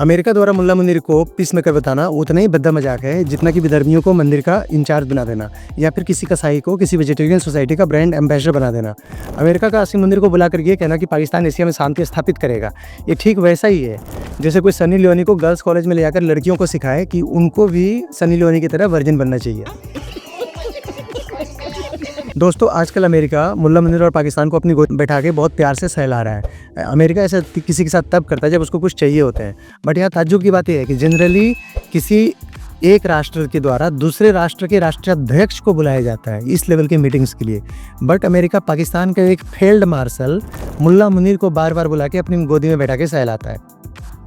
America द्वारा मुल्ला मुनीर को peace maker बताना उतना ही भद्दा मजाक है जितना कि विधर्मियों को मंदिर का इंचार्ज बना देना या फिर किसी कसाई को किसी वेजिटेरियन सोसाइटी का ब्रांड एम्बेसडर बना देना। अमेरिका का असली मंदिर को बुलाकर ये कहना कि पाकिस्तान एशिया में शांति स्थापित करेगा, ये ठीक वैसा ही है जैसे कोई सनी लियोनी को गर्ल्स कॉलेज में ले जाकर लड़कियों को सिखाए कि उनको भी सनी लियोनी की तरह वर्जिन बनना चाहिए। दोस्तों, आजकल अमेरिका मुल्ला मुनीर और पाकिस्तान को अपनी गोद बैठा के बहुत प्यार से सहला रहा है। अमेरिका ऐसा किसी के साथ तब करता है जब उसको कुछ चाहिए होता है। बट यहाँ ताज्जुब की बात यह है कि जनरली किसी एक राष्ट्र के द्वारा दूसरे राष्ट्र के राष्ट्राध्यक्ष को बुलाया जाता है इस लेवल की मीटिंग्स के लिए। बट अमेरिका पाकिस्तान का एक फील्ड मार्शल मुल्ला मुनीर को बार बार बुला के अपनी गोदी में बैठा के सहलाता है।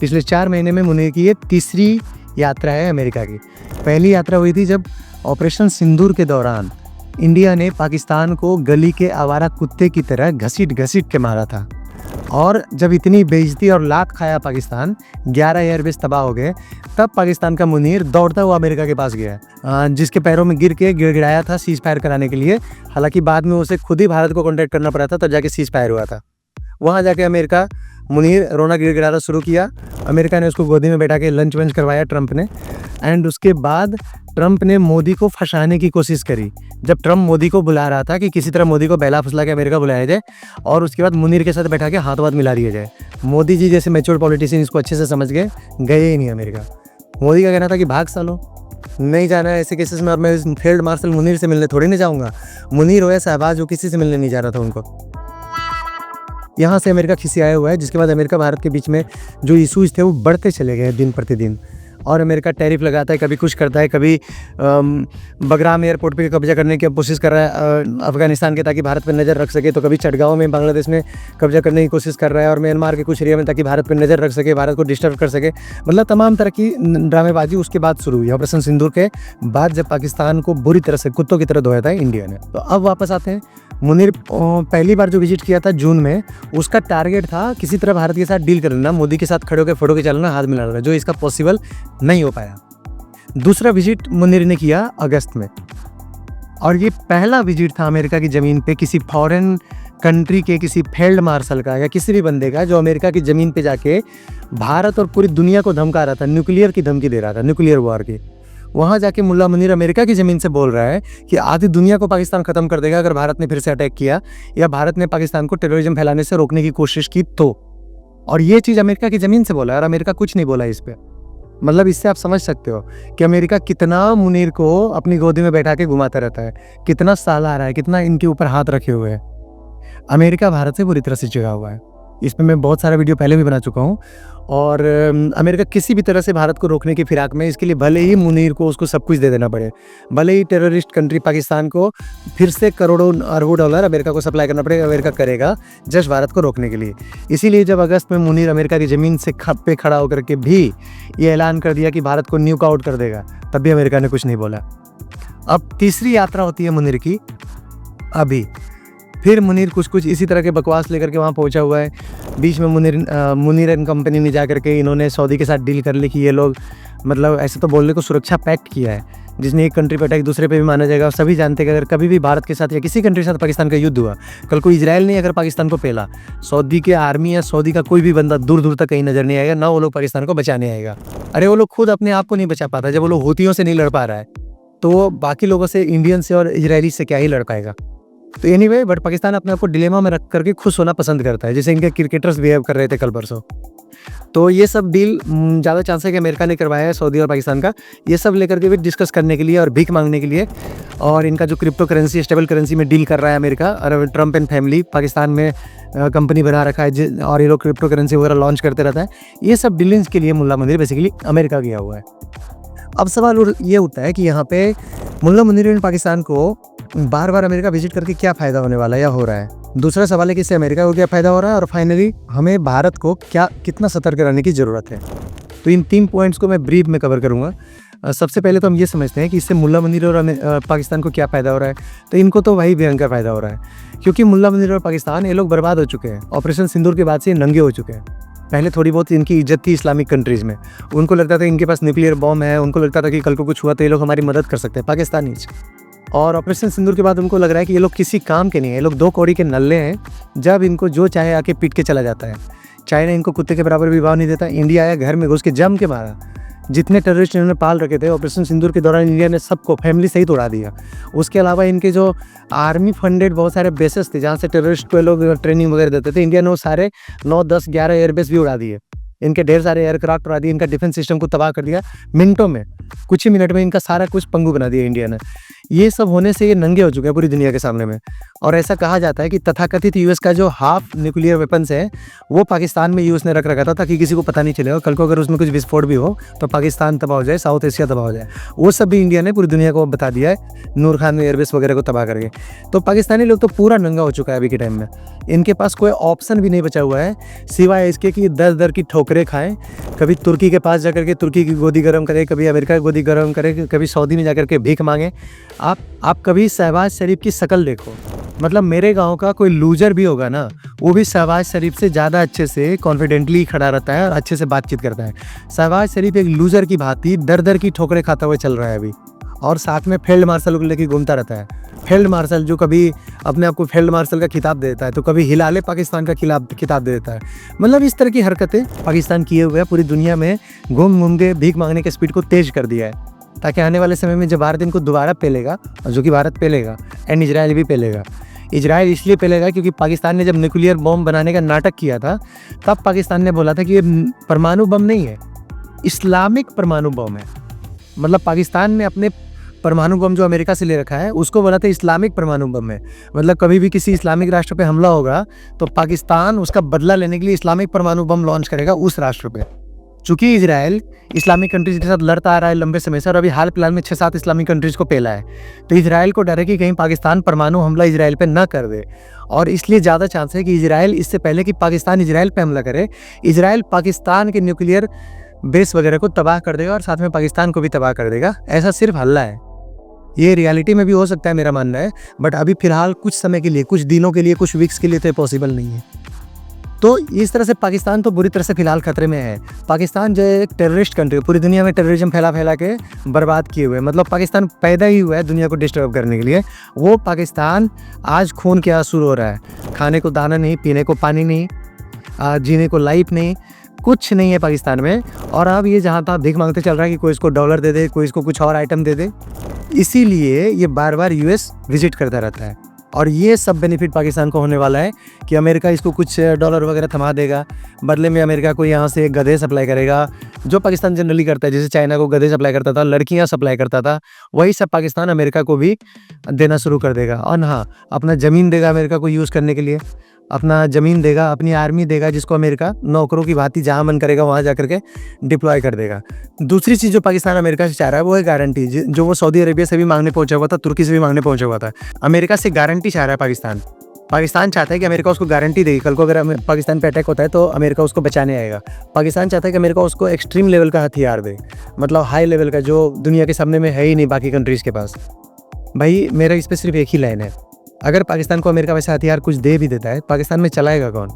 पिछले 4 महीने में मुनीर की ये तीसरी यात्रा है अमेरिका की। पहली यात्रा हुई थी जब ऑपरेशन सिंदूर के दौरान इंडिया ने पाकिस्तान को गली के आवारा कुत्ते की तरह घसीट घसीट के मारा था। और जब इतनी बेइज्जती और लात खाया पाकिस्तान, 11 एयरबेस तबाह हो गए, तब पाकिस्तान का मुनीर दौड़ता हुआ अमेरिका के पास गया, जिसके पैरों में गिर के गिड़गिड़ाया था सीज फायर कराने के लिए। हालांकि बाद में उसे खुद ही भारत को कॉन्टैक्ट करना पड़ा था, तब जाके सीज फायर हुआ था। वहाँ जाके अमेरिका मुनीर रोना गिड़गिड़ाना शुरू किया। अमेरिका ने उसको गोदी में बैठा के लंच वंच करवाया ट्रंप ने। एंड उसके बाद ट्रंप ने मोदी को फंसाने की कोशिश करी। जब ट्रंप मोदी को बुला रहा था कि किसी तरह मोदी को बहला फुसला के अमेरिका बुलाया जाए और उसके बाद मुनीर के साथ बैठा के हाथ मिला दिया जाए। मोदी जी जैसे मैच्योर पॉलिटिशियन इसको अच्छे से समझ गए ही नहीं अमेरिका। मोदी का कहना था कि भाग सालो, नहीं जाना है ऐसे केसेस में, और मैं फील्ड मार्शल मुनीर से मिलने थोड़ी नहीं जाऊँगा। मुनीर हो या शहबाज हो, किसी से मिलने नहीं जा रहा था उनको। यहाँ से अमेरिका खिसियाया हुआ है, जिसके बाद अमेरिका भारत के बीच में जो इशूज़ थे वो बढ़ते चले गए दिन प्रतिदिन। और अमेरिका टैरिफ लगाता है, कभी कुछ करता है, कभी बगराम एयरपोर्ट पे कब्जा करने की कोशिश कर रहा है अफगानिस्तान के, ताकि भारत पे नज़र रख सके। तो कभी चटगांव में बांग्लादेश में कब्जा करने की कोशिश कर रहा है और म्यांमार के कुछ एरिया में, ताकि भारत पे नज़र रख सके, भारत को डिस्टर्ब कर सके। मतलब तमाम तरह की ड्रामेबाजी उसके बाद शुरू हुई, ऑपरेशन सिंदूर के बाद, जब पाकिस्तान को बुरी तरह से कुत्तों की तरह धोया था इंडिया ने। तो अब वापस आते हैं। मुनीर पहली बार जो विजिट किया था जून में, उसका टारगेट था किसी तरह भारत के साथ डील कर लेना, मोदी के साथ खड़े होकर फोटो खिंचा हाथ मिला लेना, जो इसका पॉसिबल नहीं हो पाया। दूसरा विजिट मुनीर ने किया अगस्त में, और ये पहला विजिट था अमेरिका की ज़मीन पे किसी फॉरेन कंट्री के किसी फील्ड मार्शल का या किसी भी बंदे का जो अमेरिका की ज़मीन पे जाके भारत और पूरी दुनिया को धमका रहा था, न्यूक्लियर की धमकी दे रहा था, न्यूक्लियर वॉर की। वहाँ जाके मुल्ला मुनीर अमेरिका की ज़मीन से बोल रहा है कि आधी दुनिया को पाकिस्तान ख़त्म कर देगा अगर भारत ने फिर से अटैक किया या भारत ने पाकिस्तान को टेररिज्म फैलाने से रोकने की कोशिश की तो। और ये चीज़ अमेरिका की ज़मीन से बोला है और अमेरिका कुछ नहीं बोला इस पर। मतलब इससे आप समझ सकते हो कि अमेरिका कितना मुनीर को अपनी गोदी में बैठा के घुमाता रहता है, कितना साला रहा है, कितना इनके ऊपर हाथ रखे हुए है। अमेरिका भारत से बुरी तरह से चिढ़ा हुआ है। इसमें मैं बहुत सारा वीडियो पहले भी बना चुका हूँ। और अमेरिका किसी भी तरह से भारत को रोकने की फिराक में, इसके लिए भले ही मुनीर को उसको सब कुछ दे देना पड़े, भले ही टेररिस्ट कंट्री पाकिस्तान को फिर से करोड़ों अरबों डॉलर अमेरिका को सप्लाई करना पड़ेगा, अमेरिका करेगा जस्ट भारत को रोकने के लिए। इसीलिए जब अगस्त में मुनीर अमेरिका की ज़मीन से पे खड़ा होकर के भी ये ऐलान कर दिया कि भारत को न्यूक आउट कर देगा, तब भी अमेरिका ने कुछ नहीं बोला। अब तीसरी यात्रा होती है मुनीर की अभी। फिर मुनीर कुछ इसी तरह के बकवास लेकर के वहाँ पहुँचा हुआ है। बीच में मुनीर एंड कंपनी ने जा करके इन्होंने सऊदी के साथ डील कर ली कि ये लोग, मतलब ऐसे तो बोलने को, सुरक्षा पैक्ट किया है जिसने एक कंट्री पर अटैक दूसरे पे भी माना जाएगा। और सभी जानते हैं कि अगर कभी भी भारत के साथ या किसी कंट्री के साथ पाकिस्तान का युद्ध हुआ, कल को इजराइल ने अगर पाकिस्तान को पेला, सऊदी के आर्मी या सऊदी का कोई भी बंदा दूर दूर तक कहीं नजर नहीं आएगा, ना वो लोग पाकिस्तान को बचाने आएगा। अरे वो लोग खुद अपने आप को नहीं बचा पाता। जब वो लोग हूथियों से नहीं लड़ पा रहा है तो वो बाकी लोगों से, इंडियन से और इजरायली से क्या ही लड़ पाएगा। तो एनीवे, बट पाकिस्तान अपने आप को डिलेमा में रख करके खुश होना पसंद करता है, जैसे इनके क्रिकेटर्स बिहेव कर रहे थे कल परसों। तो ये सब डील ज़्यादा चांस है कि अमेरिका ने करवाया है सऊदी और पाकिस्तान का, ये सब लेकर के भी डिस्कस करने के लिए और भीख मांगने के लिए। और इनका जो क्रिप्टो करेंसी, स्टेबल करेंसी में डील कर रहा है अमेरिका, और ट्रंप एंड फैमिली पाकिस्तान में कंपनी बना रखा है और ये लोग क्रिप्टो करेंसी वगैरह लॉन्च करते रहता है। ये सब डीलिंग्स के लिए मुल्ला मुनीर बेसिकली अमेरिका गया हुआ है। अब सवाल ये उठता है कि यहाँ पे मुल्ला मुनीर एंड पाकिस्तान को बार बार अमेरिका विजिट करके क्या फ़ायदा होने वाला है या हो रहा है। दूसरा सवाल है कि इससे अमेरिका को क्या फ़ायदा हो रहा है, और फाइनली हमें भारत को कितना सतर्क रहने की ज़रूरत है। तो इन 3 पॉइंट्स को मैं ब्रीफ में कवर करूँगा। सबसे पहले तो हम ये समझते हैं कि इससे मुल्ला मुनीर और पाकिस्तान को क्या फ़ायदा हो रहा है। तो इनको तो वही भयंकर फ़ायदा हो रहा है, क्योंकि मुल्ला मुनीर और पाकिस्तान, ये लोग बर्बाद हो चुके हैं। ऑपरेशन सिंदूर के बाद से नंगे हो चुके हैं। पहले थोड़ी बहुत इनकी इज्जत थी इस्लामिक कंट्रीज़ में, उनको लगता था इनके पास न्यूक्लियर बॉम्ब है, उनको लगता था कि कल को कुछ हुआ तो ये लोग हमारी मदद कर सकते हैं, पाकिस्तानीज। और ऑपरेशन सिंदूर के बाद उनको लग रहा है कि ये लोग किसी काम के नहीं है, ये लोग 2 कौड़ी के नल्ले हैं, जब इनको जो चाहे आके पीट के चला जाता है। चाइना इनको कुत्ते के बराबर भी भाव नहीं देता। इंडिया आया, घर में घुस के जम के मारा। जितने टेररिस्ट इन्होंने पाल रखे थे ऑपरेशन सिंदूर के दौरान इंडिया ने सबको फैमिली सहित उड़ा दिया। उसके अलावा इनके जो आर्मी फंडेड बहुत सारे बेसेस थे जहाँ से टेररिस्ट को लोग ट्रेनिंग वगैरह देते थे, इंडिया ने वो सारे 9, 10, 11 एयरबेस भी उड़ा दिए। इनके ढेर सारे एयरक्राफ्ट उड़ा दिए, इनका डिफेंस सिस्टम को तबाह कर दिया मिनटों में। कुछ ही मिनट में इनका सारा कुछ पंगु बना दिया इंडिया ने। ये सब होने से ये नंगे हो चुके हैं पूरी दुनिया के सामने में। और ऐसा कहा जाता है कि तथाकथित यूएस का जो हाफ न्यूक्लियर वेपन्स है वो पाकिस्तान में यूएस ने रख रखा था ताकि किसी को पता नहीं चलेगा। कल को अगर उसमें कुछ विस्फोट भी हो तो पाकिस्तान तबाह हो जाए, साउथ एशिया तबाह हो जाए। वो सब भी इंडिया ने पूरी दुनिया को बता दिया है, नूर खान एयरबेस वगैरह को तबाह करके। तो पाकिस्तानी लोग तो पूरा नंगा हो चुका है अभी के टाइम में। इनके पास कोई ऑप्शन भी नहीं बचा हुआ है सिवाय इसके कि दर दर की ठोकरें खाएं। कभी तुर्की के पास जाकर के तुर्की की गोदी गर्म करे, कभी अमेरिका की गोदी गर्म करे, कभी सऊदी में जाकर के भीख मांगे। आप कभी शहबाज शरीफ की शक्ल देखो, मतलब मेरे गांव का कोई लूजर भी होगा ना, वो भी शहबाज शरीफ से ज़्यादा अच्छे से कॉन्फिडेंटली खड़ा रहता है और अच्छे से बातचीत करता है। शहबाज शरीफ एक लूजर की भांति दर दर की ठोकरें खाता हुआ चल रहा है अभी, और साथ में फील्ड मार्शल को लेकर घूमता रहता है। फील्ड मार्शल जो कभी अपने आप को फील्ड मार्शल का खिताब दे देता है तो कभी हिलाले पाकिस्तान का खिताब दे देता है। मतलब इस तरह की हरकतें पाकिस्तान किए हुए पूरी दुनिया में घूम घूम के भीख मांगने के स्पीड को तेज कर दिया है, ताकि आने वाले समय में जब भारत इनको दोबारा पेलेगा, और जो कि भारत पेलेगा एंड इजराइल भी पेलेगा। इजराइल इसलिए पेलेगा क्योंकि पाकिस्तान ने जब न्यूक्लियर बम बनाने का नाटक किया था तब पाकिस्तान ने बोला था कि ये परमाणु बम नहीं है, इस्लामिक परमाणु बम है। मतलब पाकिस्तान ने अपने परमाणु बम जो अमेरिका से ले रखा है उसको बोला था इस्लामिक परमाणु बम है। मतलब कभी भी किसी इस्लामिक राष्ट्र पे हमला होगा तो पाकिस्तान उसका बदला लेने के लिए इस्लामिक परमाणु बम लॉन्च करेगा उस राष्ट्र पे। चूंकि इजराइल इस्लामिक कंट्रीज के साथ लड़ता आ रहा है लंबे समय से, और अभी हाल फिलहाल में 6-7 इस्लामिक कंट्रीज को पेला है, तो इजराइल को डर है कि कहीं पाकिस्तान परमाणु हमला इजराइल पे ना कर दे। और इसलिए ज़्यादा चांस है कि इजराइल इससे पहले कि पाकिस्तान इजराइल पे हमला करे, इजराइल पाकिस्तान के न्यूक्लियर बेस वगैरह को तबाह कर देगा और साथ में पाकिस्तान को भी तबाह कर देगा। ऐसा सिर्फ हल्ला है, ये रियलिटी में भी हो सकता है मेरा मानना है, बट अभी फिलहाल कुछ समय के लिए, कुछ दिनों के लिए, कुछ वीक्स के लिए तो पॉसिबल नहीं है। तो इस तरह से पाकिस्तान तो बुरी तरह से फिलहाल खतरे में है। पाकिस्तान जो एक टेररिस्ट कंट्री, पूरी दुनिया में टेररिज्म फैला के बर्बाद किए हुए, मतलब पाकिस्तान पैदा ही हुआ है दुनिया को डिस्टर्ब करने के लिए। वो पाकिस्तान आज खून के आंसू रो रहा है। खाने को दाना नहीं, पीने को पानी नहीं, जीने को लाइफ नहीं, कुछ नहीं है पाकिस्तान में। और अब ये जहाँ तहाँ भीख मांगते चल रहा है कि कोई इसको डॉलर दे दे, कोई इसको कुछ और आइटम दे दे। इसीलिए ये बार बार यूएस विजिट करता रहता है। और ये सब बेनिफिट पाकिस्तान को होने वाला है कि अमेरिका इसको कुछ डॉलर वगैरह थमा देगा, बदले में अमेरिका को यहाँ से गधे सप्लाई करेगा, जो पाकिस्तान जनरली करता है। जैसे चाइना को गधे सप्लाई करता था, लड़कियाँ सप्लाई करता था, वही सब पाकिस्तान अमेरिका को भी देना शुरू कर देगा। और हाँ, अपना ज़मीन देगा अमेरिका को यूज़ करने के लिए, अपना ज़मीन देगा, अपनी आर्मी देगा, जिसको अमेरिका नौकरों की भांति जहाँ मन करेगा वहाँ जा करके डिप्लॉय कर देगा। दूसरी चीज़ जो पाकिस्तान अमेरिका से चाह रहा है वो है गारंटी, जो वो सऊदी अरेबिया से भी मांगने पहुंचा हुआ था, तुर्की से भी मांगने पहुंचा हुआ था। अमेरिका से गारंटी चाह रहा है पाकिस्तान चाहता है कि अमेरिका उसको गारंटी देगी। कल को अगर पाकिस्तान पे अटैक होता है तो अमेरिका उसको बचाने आएगा। पाकिस्तान चाहता है कि अमेरिका उसको एक्सट्रीम लेवल का हथियार दे, मतलब हाई लेवल का, जो दुनिया के सामने में है ही नहीं बाकी कंट्रीज़ के पास। भाई मेरा इस पर सिर्फ एक ही लाइन है, अगर पाकिस्तान को अमेरिका वैसा हथियार कुछ दे भी देता है, पाकिस्तान में चलाएगा कौन?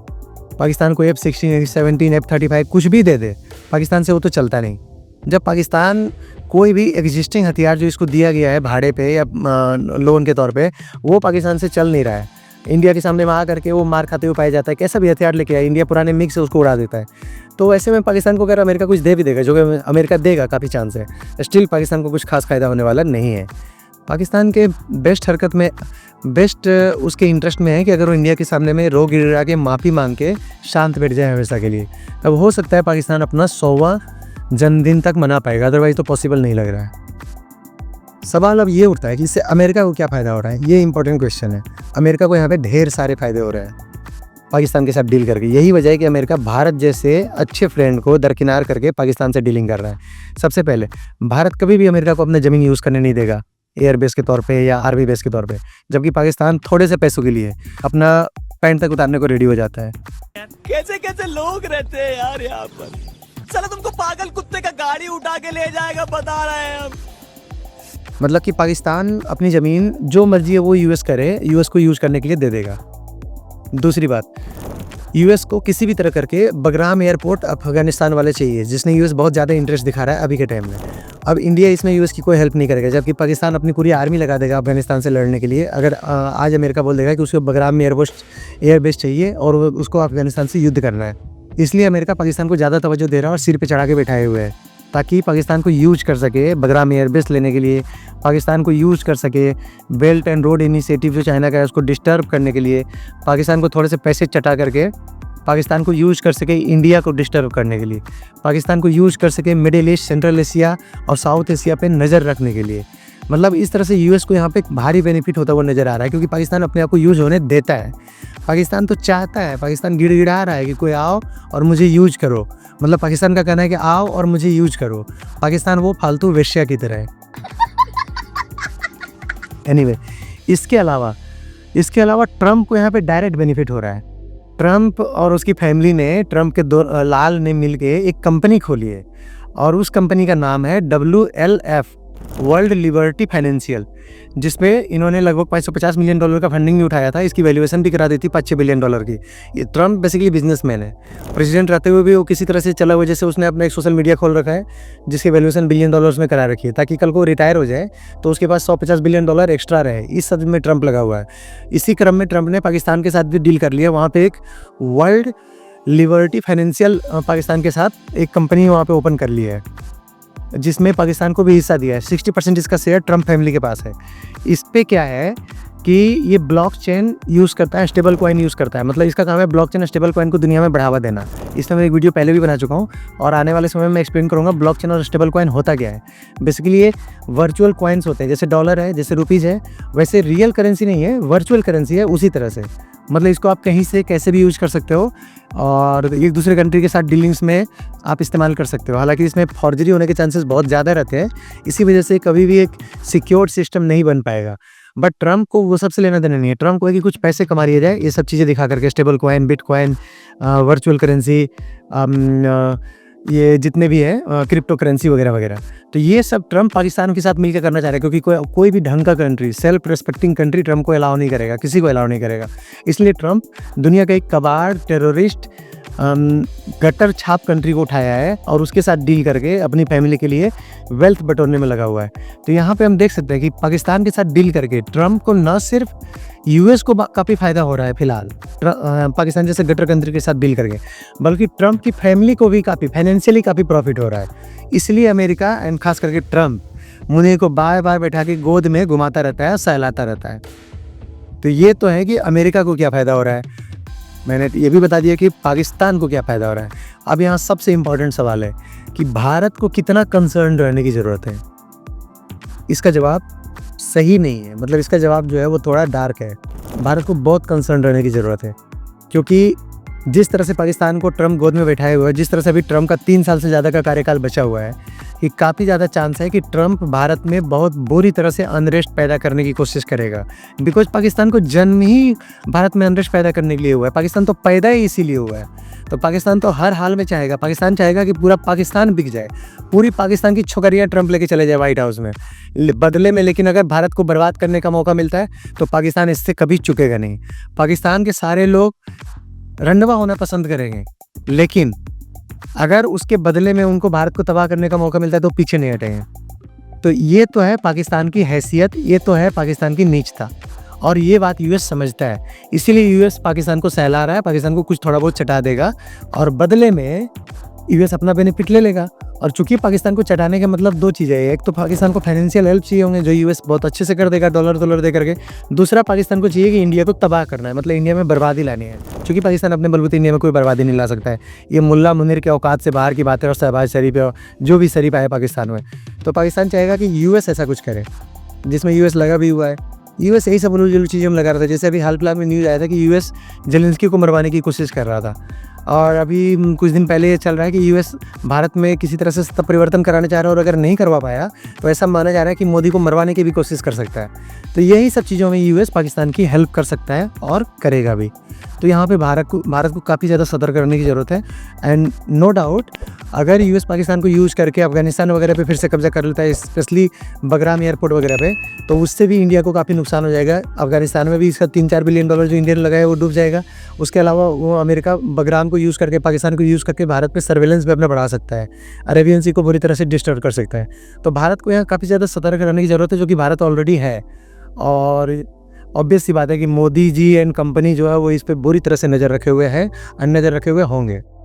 पाकिस्तान को F-16, F-17, F-35 कुछ भी दे दे, पाकिस्तान से वो तो चलता नहीं। जब पाकिस्तान कोई भी एग्जिस्टिंग हथियार जो इसको दिया गया है भाड़े पे या लोन के तौर पे, वो पाकिस्तान से चल नहीं रहा है, इंडिया के सामने में आ करके वो मार खाते हुए पाया जाता है। कैसा भी हथियार लेके आए, इंडिया पुराने मिग से उसको उड़ा देता है। तो ऐसे में पाकिस्तान को अगर अमेरिका कुछ दे भी देगा, जो कि अमेरिका देगा काफ़ी चांस है, स्टिल पाकिस्तान को कुछ खास फायदा होने वाला नहीं है। पाकिस्तान के बेस्ट उसके इंटरेस्ट में है कि अगर वो इंडिया के सामने में रो गिरा के माफ़ी मांग के शांत बैठ जाए हमेशा के लिए, तब हो सकता है पाकिस्तान अपना 100वां जन्मदिन तक मना पाएगा, अदरवाइज़ तो पॉसिबल नहीं लग रहा है। सवाल अब ये उठता है कि इससे अमेरिका को क्या फ़ायदा हो रहा है, ये इंपॉर्टेंट क्वेश्चन है। अमेरिका को यहाँ पे ढेर सारे फ़ायदे हो रहे हैं पाकिस्तान के साथ डील करके। यही वजह है कि अमेरिका भारत जैसे अच्छे फ्रेंड को दरकिनार करके पाकिस्तान से डीलिंग कर रहा है। सबसे पहले भारत कभी भी अमेरिका को अपना ज़मीन यूज़ करने नहीं देगा एयर बेस के तौर पे या आर्मी बेस के तौर पे, जबकि पाकिस्तान थोड़े से पैसों के लिए अपना पैंट तक उतारने को रेडी हो जाता है। कैसे कैसे लोग रहते हैं यार यहाँ पर, साला तुमको पागल कुत्ते का गाड़ी उठा के ले जाएगा, बता रहे हैं हम। मतलब कि पाकिस्तान अपनी ज़मीन जो मर्जी है वो यूएस करे, यूएस को यूज़ करने के लिए दे देगा। दूसरी बात, यूएस को किसी भी तरह करके बगराम एयरपोर्ट अफगानिस्तान वाले चाहिए, जिसने यूएस बहुत ज़्यादा इंटरेस्ट दिखा रहा है अभी के टाइम में। अब इंडिया इसमें यूएस की कोई हेल्प नहीं करेगा, जबकि पाकिस्तान अपनी पूरी आर्मी लगा देगा अफगानिस्तान से लड़ने के लिए। अगर आज अमेरिका बोल देगा कि उसको बगराम में एयरबेस चाहिए और उसको अफगानिस्तान से युद्ध करना है, इसलिए अमेरिका पाकिस्तान को ज़्यादा तवज्जो दे रहा है और सिर पे चढ़ा के बैठाए हुए है, ताकि पाकिस्तान को यूज कर सके बगराम एयरबेस लेने के लिए, पाकिस्तान को यूज कर सके बेल्ट एंड रोड इनिशिएटिव जो चाइना का है उसको डिस्टर्ब करने के लिए, पाकिस्तान को थोड़े से पैसे चटा करके पाकिस्तान को यूज कर सके इंडिया को डिस्टर्ब करने के लिए, पाकिस्तान को यूज कर सके मिडिल ईस्ट, सेंट्रल एशिया और साउथ एशिया पे नज़र रखने के लिए। मतलब इस तरह से यूएस को यहाँ पे भारी बेनिफिट होता हुआ नज़र आ रहा है, क्योंकि पाकिस्तान अपने आप को यूज होने देता है। पाकिस्तान तो चाहता है, पाकिस्तान गिड़गिड़ा रहा है कि कोई आओ और मुझे यूज करो। मतलब पाकिस्तान का कहना है कि आओ और मुझे यूज करो। पाकिस्तान वो फालतू वेश्या की तरह है। एनीवे, इसके अलावा ट्रम्प को यहाँ पे डायरेक्ट बेनिफिट हो रहा है। ट्रम्प और उसकी फैमिली ने, ट्रम्प के दो लाल ने मिलके एक कंपनी खोली है और उस कंपनी का नाम है WLF, वर्ल्ड लिबर्टी फाइनेंशियल, जिसमें इन्होंने लगभग $550 मिलियन का फंडिंग भी उठाया था। इसकी वैल्यूएशन भी करा दी थी $5-6 बिलियन की। ये ट्रम्प बेसिकली बिजनेसमैन है, प्रेसिडेंट रहते हुए भी वो किसी तरह से चला हुआ, जैसे उसने अपना एक सोशल मीडिया खोल रखा है जिसकी वैल्यूएशन $बिलियन में करा रखी है, ताकि कल को रिटायर हो जाए तो उसके पास $150 बिलियन एक्स्ट्रा रहे। इस सब में ट्रम्प लगा हुआ है। इसी क्रम में ट्रम्प ने पाकिस्तान के साथ भी डील कर लिया। वहाँ पर एक वर्ल्ड लिबर्टी फाइनेंशियल पाकिस्तान के साथ एक कंपनी वहाँ पर ओपन कर ली है, जिसमें पाकिस्तान को भी हिस्सा दिया है। 60% इसका शेयर ट्रम्प फैमिली के पास है। इस पे क्या है कि ये ब्लॉकचेन यूज़ करता है, स्टेबल कॉइन यूज़ करता है। मतलब इसका काम है ब्लॉकचेन स्टेबल कॉइन को दुनिया में बढ़ावा देना। इसमें मैं एक वीडियो पहले भी बना चुका हूँ और आने वाले समय में एक्सप्लेन करूँगा ब्लॉकचेन और स्टेबल कॉइन होता क्या है। बेसिकली ये वर्चुअल कॉइन्स होते हैं, जैसे डॉलर है, जैसे रुपीज़ है, वैसे रियल करेंसी नहीं है, वर्चुअल करेंसी है उसी तरह से। मतलब इसको आप कहीं से कैसे भी यूज़ कर सकते हो और एक दूसरे कंट्री के साथ डीलिंग्स में आप इस्तेमाल कर सकते हो। हालांकि इसमें फॉर्जरी होने के चांसेस बहुत ज़्यादा रहते हैं, इसी वजह से कभी भी एक सिक्योर्ड सिस्टम नहीं बन पाएगा। बट ट्रम्प को वो सबसे लेना देना नहीं है। ट्रम्प को है कि कुछ पैसे कमा लिए जाए, ये सब चीज़ें दिखा करके, stable coin, bitcoin, virtual currency, ये जितने भी हैं क्रिप्टो करेंसी वगैरह वगैरह। तो ये सब ट्रम्प पाकिस्तान के साथ मिलकर करना चाह रहा है, क्योंकि कोई भी ढंग का country, self respecting country Trump को अलाउ नहीं करेगा, किसी को अलाउ नहीं करेगा। इसलिए ट्रम्प दुनिया का एक कबाड़, टेररिस्ट, गटर छाप कंट्री को उठाया है और उसके साथ डील करके अपनी फैमिली के लिए वेल्थ बटोरने में लगा हुआ है। तो यहाँ पे हम देख सकते हैं कि पाकिस्तान के साथ डील करके ट्रम्प को न सिर्फ यूएस को काफ़ी फ़ायदा हो रहा है फिलहाल पाकिस्तान जैसे गटर कंट्री के साथ डील करके, बल्कि ट्रम्प की फैमिली को भी काफ़ी फाइनेंशियली काफ़ी प्रॉफिट हो रहा है। इसलिए अमेरिका एंड खास करके ट्रम्प मुझे को बार बार बैठा के गोद में घुमाता रहता है, सहलाता रहता है। तो ये तो है कि अमेरिका को क्या फ़ायदा हो रहा है। मैंने ये भी बता दिया कि पाकिस्तान को क्या फ़ायदा हो रहा है। अब यहाँ सबसे इम्पॉर्टेंट सवाल है कि भारत को कितना कंसर्न रहने की ज़रूरत है। इसका जवाब सही नहीं है, मतलब इसका जवाब जो है वो थोड़ा डार्क है। भारत को बहुत कंसर्न रहने की ज़रूरत है, क्योंकि जिस तरह से पाकिस्तान को ट्रम्प गोद में बैठाए हुए है, जिस तरह से अभी ट्रम्प का 3 साल से ज़्यादा का कार्यकाल बचा हुआ है, कि काफ़ी ज़्यादा चांस है कि ट्रम्प भारत में बहुत बुरी तरह से अनरेस्ट पैदा करने की कोशिश करेगा। बिकॉज पाकिस्तान को जन्म ही भारत में अनरेस्ट पैदा करने के लिए हुआ है। पाकिस्तान तो पैदा ही इसीलिए हुआ है। तो पाकिस्तान तो हर हाल में चाहेगा, पाकिस्तान चाहेगा कि पूरा पाकिस्तान बिक जाए, पूरी पाकिस्तान की छोकरियाँ ट्रम्प लेके चले जाए व्हाइट हाउस में बदले में। लेकिन अगर भारत को बर्बाद करने का मौका मिलता है तो पाकिस्तान इससे कभी चुकेगा नहीं। पाकिस्तान के सारे लोग रंडवा होना पसंद करेंगे, लेकिन अगर उसके बदले में उनको भारत को तबाह करने का मौका मिलता है तो पीछे नहीं हटेंगे। तो ये तो है पाकिस्तान की हैसियत, ये तो है पाकिस्तान की नीचता, और ये बात यूएस समझता है। इसीलिए यूएस पाकिस्तान को सहला रहा है, पाकिस्तान को कुछ थोड़ा बहुत चटा देगा और बदले में यूएस अपना बेनिफिट ले लेगा। और चूंकि पाकिस्तान को चटाने का मतलब 2 चीज़ें हैं, एक तो पाकिस्तान को फाइनेंशियल हेल्प चाहिए होंगे जो यूएस बहुत अच्छे से कर देगा डॉलर दे करके। दूसरा, पाकिस्तान को चाहिए कि इंडिया को तबाह करना है, मतलब इंडिया में बर्बादी लानी है। क्योंकि पाकिस्तान अपने बलबूते इंडिया में कोई बर्बादी नहीं ला सकता है। ये मुल्ला मुनीर के औकात से बाहर की बात है, और शहबाज शरीफ है, जो भी शरीफ आए पाकिस्तान में। तो पाकिस्तान चाहेगा कि यूएस ऐसा कुछ करे, जिसमें यूएस लगा भी हुआ है। यूएस यही सब उलझुल चीज़ें लगा रहा था। जैसे अभी हाल फिलहाल में न्यूज़ आया था कि यूएस जेलेंस्की को मरवाने की कोशिश कर रहा था, और अभी कुछ दिन पहले ये चल रहा है कि यूएस भारत में किसी तरह से सत्ता परिवर्तन कराना चाह रहा है, और अगर नहीं करवा पाया तो ऐसा माना जा रहा है कि मोदी को मरवाने की भी कोशिश कर सकता है। तो यही सब चीज़ों में यूएस पाकिस्तान की हेल्प कर सकता है और करेगा भी। तो यहाँ पे भारत को काफ़ी ज़्यादा सतर्क करने की ज़रूरत है। एंड नो डाउट अगर यूएस पाकिस्तान को यूज़ करके अफगानिस्तान वगैरह पे फिर से कब्जा कर लेता है, स्पेशली बगराम एयरपोर्ट वगैरह पे, तो उससे भी इंडिया को काफ़ी नुकसान हो जाएगा। अफगानिस्तान में भी इसका $3-4 बिलियन जो इंडिया ने लगाया वो डूब जाएगा। उसके अलावा वो अमेरिका बगराम को यूज़ करके, पाकिस्तान को यूज़ करके भारत पे सर्वेलेंस भी अपना बढ़ा सकता है, अरेबियन सी को बुरी तरह से डिस्टर्ब कर सकता है। तो भारत को यहाँ काफ़ी ज़्यादा सतर्क रहने की ज़रूरत है, जो कि भारत ऑलरेडी है। और ऑब्वियस सी बात है कि मोदी जी एंड कंपनी जो है वो इस पर बुरी तरह से नज़र रखे हुए हैं और नज़र रखे हुए होंगे।